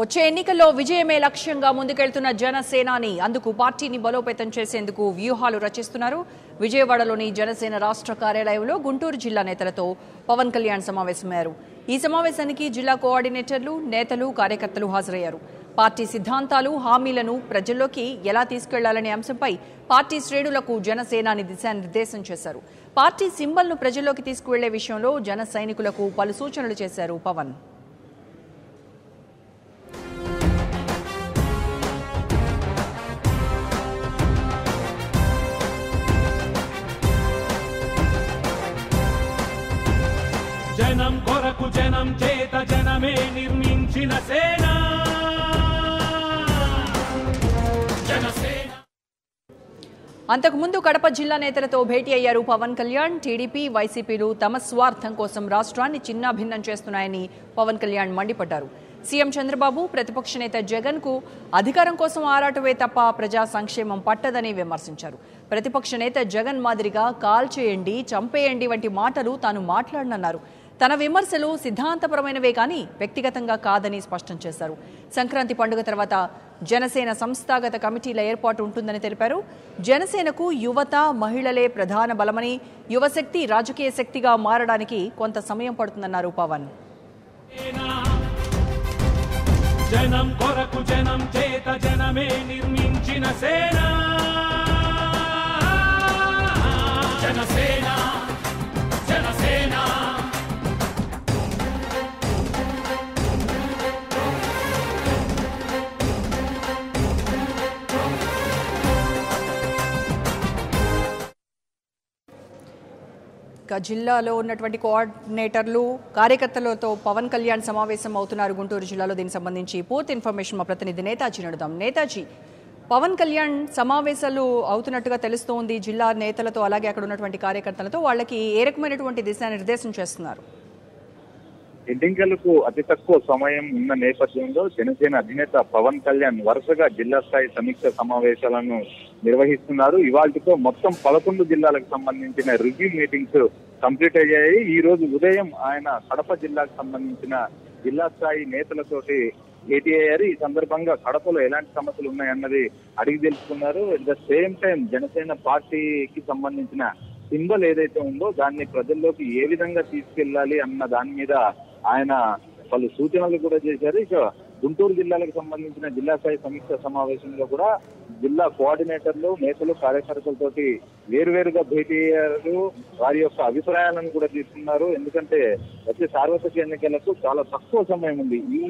వచ్చే ఎన్నికల్లో విజయమే లక్ష్యంగా ముందుకెళ్తున్న జనసేనాని అందుకు పార్టీని బలోపేతం చేసేందుకు వ్యూహాలు రచిస్తున్నారు. విజయవాడలోని జనసేన రాష్ట్ర కార్యాలయంలో గుంటూరు జిల్లా నేతలతో పవన్ కళ్యాణ్ సమావేశమయ్యారు. ఈ సమావేశానికి జిల్లా కోఆర్డినేటర్లు, నేతలు, కార్యకర్తలు హాజరయ్యారు. పార్టీ సిద్ధాంతాలు, హామీలను ప్రజల్లోకి ఎలా తీసుకెళ్లాలనే అంశంపై పార్టీ శ్రేణులకు జనసేనాని దిశానిర్దేశం చేశారు. పార్టీ సింబల్ను ప్రజల్లోకి తీసుకువెళ్లే విషయంలో జన సైనికులకు పలు సూచనలు చేశారు పవన్. జనం కొరకు జనం చేత జనమే నిర్మించిన సేన జనసేన. అంతకుముందు కడప జిల్లా నేతలతో భేటీ అయ్యారు పవన్ కళ్యాణ్. టీడీపీ, వైసీపీలు తమ స్వార్థం కోసం రాష్ట్రాన్ని చిన్నాభిన్నం చేస్తున్నాయని పవన్ కళ్యాణ్ మండిపడ్డారు. సీఎం చంద్రబాబు, ప్రతిపక్ష నేత జగన్ కు అధికారం కోసం ఆరాటమే తప్ప ప్రజా సంక్షేమం పట్టదని విమర్శించారు. ప్రతిపక్ష నేత జగన్ మాదిరిగా కాల్చేయండి, చంపేయండి వంటి మాటలు తాను మాట్లాడనన్నారు. తన విమర్శలు సిద్ధాంతపరమైనవే కానీ వ్యక్తిగతంగా కాదని స్పష్టం చేశారు. సంక్రాంతి పండుగ తర్వాత జనసేన సంస్థాగత కమిటీల ఏర్పాటు ఉంటుందని తెలిపారు. జనసేనకు యువత, మహిళలే ప్రధాన బలమని, యువశక్తి రాజకీయ శక్తిగా మారడానికి కొంత సమయం పడుతుందన్నారు పవన్. జనం కొరకు జనం చేత జనమే నిర్మించిన సేన జనసేన జనసేన. జిల్లాలో ఉన్నటువంటి కోఆర్డినేటర్లు, కార్యకర్తలతో పవన్ కళ్యాణ్ సమావేశం అవుతున్నారు గుంటూరు జిల్లాలో. దీనికి సంబంధించి పూర్తి ఇన్ఫర్మేషన్ మా ప్రతినిధి నేతాజీ అడుగుదాం. నేతాజీ, పవన్ కళ్యాణ్ సమావేశాలు అవుతున్నట్టుగా తెలుస్తోంది జిల్లా నేతలతో, అలాగే అక్కడ ఉన్నటువంటి కార్యకర్తలతో. వాళ్ళకి ఏ రకమైనటువంటి దిశానిర్దేశం చేస్తున్నారు? ఎన్నికలకు అతి తక్కువ సమయం ఉన్న నేపథ్యంలో జనసేన అధినేత పవన్ కళ్యాణ్ వరుసగా జిల్లా స్థాయి సమీక్ష సమావేశాలను నిర్వహిస్తున్నారు. ఇవాళతో మొత్తం 11 జిల్లాలకు సంబంధించిన రివ్యూ మీటింగ్స్ కంప్లీట్ అయ్యాయి. ఈ రోజు ఉదయం ఆయన కడప జిల్లాకు సంబంధించిన జిల్లా స్థాయి నేతలతోటి భేటీ అయ్యారు. ఈ సందర్భంగా కడపలో ఎలాంటి సమస్యలు ఉన్నాయన్నది అడిగి తెలుసుకున్నారు. At the same time Janasena పార్టీకి సంబంధించిన సింబల్ ఏదైతే ఉందో దాన్ని ప్రజల్లోకి ఏ విధంగా తీసుకెళ్లాలి అన్న దాని మీద ఆయన పలు సూచనలు కూడా చేశారు. ఇక గుంటూరు జిల్లాలకు సంబంధించిన జిల్లా స్థాయి సమీక్ష సమావేశంలో కూడా జిల్లా కోఆర్డినేటర్లు, నేతలు, కార్యకర్తలతోటి వేరువేరుగా భేటీ అయ్యారు. వారి యొక్క అభిప్రాయాలను కూడా తీసుకున్నారు. ఎందుకంటే వచ్చే సార్వత్రిక ఎన్నికలకు చాలా తక్కువ సమయం ఉంది. ఈ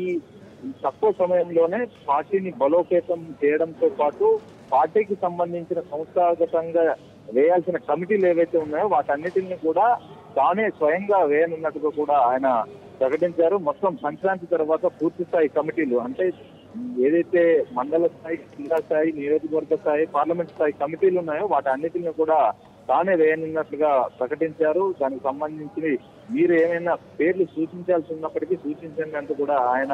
తక్కువ సమయంలోనే పార్టీని బలోపేతం చేయడంతో పాటు పార్టీకి సంబంధించిన సంస్థాగతంగా వేయాల్సిన కమిటీలు ఏవైతే ఉన్నాయో వాటన్నిటిని కూడా తానే స్వయంగా వేయనున్నట్టుగా కూడా ఆయన ప్రకటించారు. మొత్తం సంక్రాంతి తర్వాత పూర్తి స్థాయి కమిటీలు, అంటే ఏదైతే మండల స్థాయి, జిల్లా స్థాయి, నియోజకవర్గ స్థాయి, పార్లమెంట్ స్థాయి కమిటీలు ఉన్నాయో వాటన్నిటిని కూడా తానే వేయనున్నట్లుగా ప్రకటించారు. దానికి సంబంధించి మీరు ఏమైనా పేర్లు సూచించాల్సి ఉన్నప్పటికీ సూచించండి అంటూ కూడా ఆయన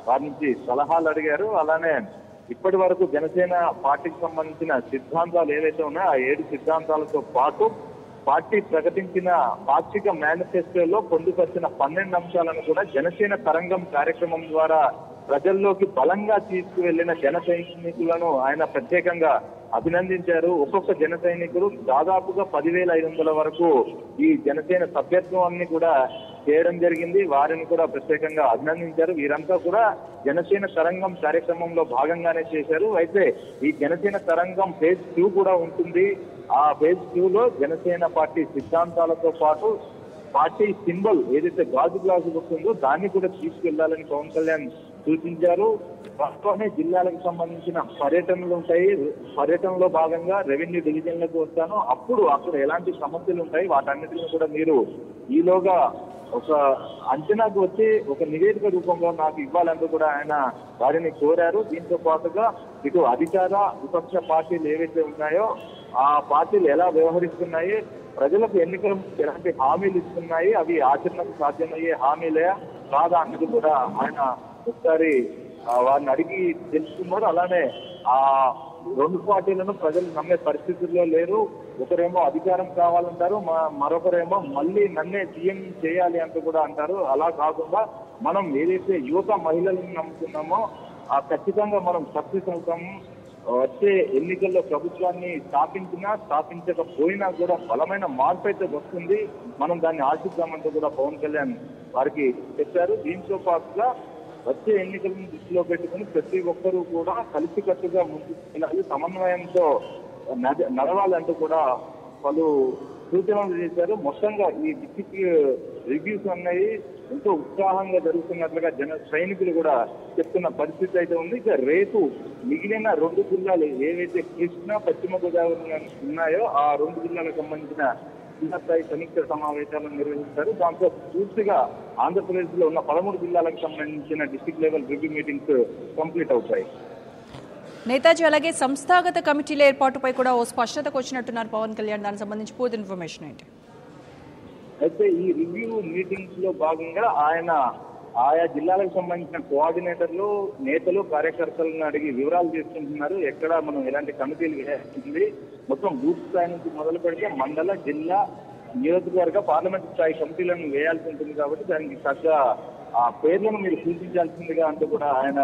వారి నుంచి సలహాలు అడిగారు. అలానే ఇప్పటి వరకు జనసేన పార్టీకి సంబంధించిన సిద్ధాంతాలు ఏవైతే ఉన్నాయో ఆ 7 సిద్ధాంతాలతో పాటు పార్టీ ప్రకటించిన పాక్షిక మేనిఫెస్టోలో పొందుపరిచిన 12 అంశాలను కూడా జనసేన తరంగం కార్యక్రమం ద్వారా ప్రజల్లోకి బలంగా తీసుకువెళ్లిన జన సైనికులను ఆయన ప్రత్యేకంగా అభినందించారు. ఒక్కొక్క జన సైనికుడు దాదాపుగా 10,500 వరకు ఈ జనసేన సభ్యత్వాన్ని కూడా చేయడం జరిగింది. వారిని కూడా ప్రత్యేకంగా అభినందించారు. వీరంతా కూడా జనసేన తరంగం కార్యక్రమంలో భాగంగానే చేశారు. అయితే ఈ జనసేన తరంగం ఫేజ్ 2 కూడా ఉంటుంది. ఆ ఫేజ్ 2లో జనసేన పార్టీ సిద్ధాంతాలతో పాటు పార్టీ సింబల్ ఏదైతే గాజు గ్లాసు వస్తుందో దాన్ని కూడా తీసుకెళ్లాలని పవన్ కళ్యాణ్ సూచించారు. ప్రస్తుతమే జిల్లాలకు సంబంధించిన పర్యటనలు ఉంటాయి. పర్యటనలో భాగంగా రెవెన్యూ డివిజన్లకు వస్తాను, అప్పుడు అక్కడ ఎలాంటి సమస్యలు ఉంటాయి వాటన్నిటిని కూడా మీరు ఈలోగా ఒక అంచనాకు వచ్చి ఒక నివేదిక రూపంలో నాకు ఇవ్వాలంటూ కూడా ఆయన వారిని కోరారు. దీంతో పాటుగా ఇటు అధికార, విపక్ష పార్టీలు ఏవైతే ఉన్నాయో ఆ పార్టీలు ఎలా వ్యవహరిస్తున్నాయి, ప్రజలకు ఎన్నికలు ఎలాంటి హామీలు ఇస్తున్నాయి, అవి ఆచరణకు సాధ్యమయ్యే హామీలే కాదా అన్నది కూడా ఆయన ఒకసారి వారిని అడిగి తెలుసుకున్నారు. అలానే ఆ 2 పార్టీలను ప్రజలు నమ్మే పరిస్థితుల్లో లేరు. ఒకరేమో అధికారం కావాలంటారు, మరొకరేమో మళ్ళీ నన్నే సీఎం చేయాలి అంటూ కూడా అంటారు. అలా కాకుండా మనం ఏదైతే యువత, మహిళలను నమ్ముతున్నామో ఖచ్చితంగా మనం సక్సెస్ అవుతాము. వచ్చే ఎన్నికల్లో ప్రభుత్వాన్ని స్థాపించకపోయినా కూడా బలమైన మార్పు అయితే వస్తుంది, మనం దాన్ని ఆశిద్దామంటూ కూడా పవన్ కళ్యాణ్ వారికి చెప్పారు. దీంతో పాటుగా వచ్చే ఎన్నికలను దృష్టిలో పెట్టుకుని ప్రతి ఒక్కరూ కూడా కలిసికట్టుగా ముందుకు వెళ్ళాలి, సమన్వయంతో నడవాలంటూ కూడా పలు సూచనలు చేశారు. మొత్తంగా ఈ డిస్ట్రిక్ట్ రివ్యూస్ అన్నవి ఎంతో ఉత్సాహంగా జరుగుతున్నట్లుగా సైనికులు కూడా చెప్తున్న పరిస్థితి అయితే ఉంది. ఇక రేపు మిగిలిన 2 జిల్లాలు ఏవైతే కృష్ణా పశ్చిమ గోదావరి ఉన్నాయో ఆ 2 జిల్లాలకు సంబంధించిన జిల్లా స్థాయి సమీక్ష సమావేశాలను నిర్వహిస్తారు. దాంతో పూర్తిగా ఆంధ్రప్రదేశ్ లో ఉన్న 13 జిల్లాలకు సంబంధించిన district level review meetings complete అవుతాయి. నేతాజీ, అలాగే సంస్థాగత కమిటీల ఏర్పాటుపై కూడా ఓ స్పష్టతకు వచ్చినట్టున్నారు పవన్ కళ్యాణ్. దానికి సంబంధించి పూర్తి ఇన్ఫర్మేషన్ ఏంటి? అయితే ఈ రివ్యూ మీటింగ్స్ లో భాగంగా ఆయన ఆయా జిల్లాలకు సంబంధించిన కోఆర్డినేటర్లు, నేతలు, కార్యకర్తలను అడిగి వివరాలు తీసుకుంటున్నారు. ఎక్కడ మనం ఎలాంటి కమిటీలు వేయాల్సింది, మొత్తం బూత్ స్థాయి నుంచి మొదలు పెడితే మండల, జిల్లా, నియోజకవర్గ, పార్లమెంట్ స్థాయి కమిటీలను వేయాల్సి ఉంటుంది. కాబట్టి దానికి తగ్గ ఆ పేర్లను మీరు సూచించాల్సిందిగా అంటూ కూడా ఆయన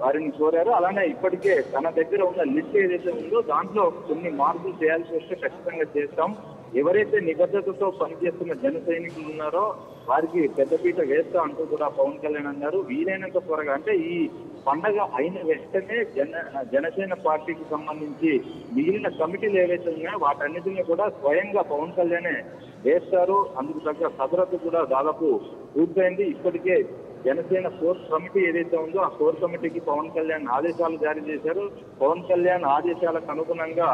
వారిని కోరారు. అలానే ఇప్పటికే తన దగ్గర ఉన్న లిస్ట్ ఏదైతే ఉందో దాంట్లో కొన్ని మార్పులు చేయాల్సి వస్తే ఖచ్చితంగా చేస్తాం. ఎవరైతే నిబద్ధతతో పనిచేస్తున్న జన సైనికులు ఉన్నారో వారికి పెద్దపీట వేస్తా అంటూ కూడా పవన్ కళ్యాణ్ అన్నారు. వీలైనంత త్వరగా అంటే ఈ పండగ అయిన వెంటనే జనసేన పార్టీకి సంబంధించి మిగిలిన కమిటీలు ఏవైతే ఉన్నాయో వాటన్నిటిని కూడా స్వయంగా పవన్ కళ్యాణే వేస్తారు. అందుకు తగ్గ కసరత్తు కూడా దాదాపు పూర్తయింది. ఇప్పటికే జనసేన కోర్ కమిటీ ఏదైతే ఉందో ఆ కోర్ కమిటీకి పవన్ కళ్యాణ్ ఆదేశాలు జారీ చేశారు. పవన్ కళ్యాణ్ ఆదేశాలకు అనుగుణంగా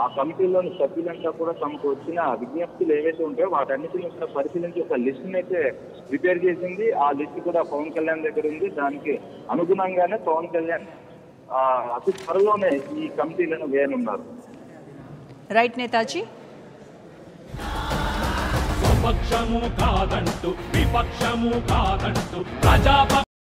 ఆ కమిటీలోని సభ్యులంతా కూడా తమకు వచ్చిన విజ్ఞప్తులు ఏవైతే ఉంటాయో వాటన్నిటిని కూడా పరిశీలించి ఒక లిస్ట్ అయితే ప్రిపేర్ చేసింది. ఆ లిస్ట్ కూడా పవన్ కళ్యాణ్ దగ్గర ఉంది. దానికి అనుగుణంగానే పవన్ కళ్యాణ్ అతి త్వరలోనే ఈ కమిటీలను వేయనున్నారు. రైట్ నేతాజీ. స్వపక్షము కాదంటూ విపక్షము కాదంటూ ప్రజా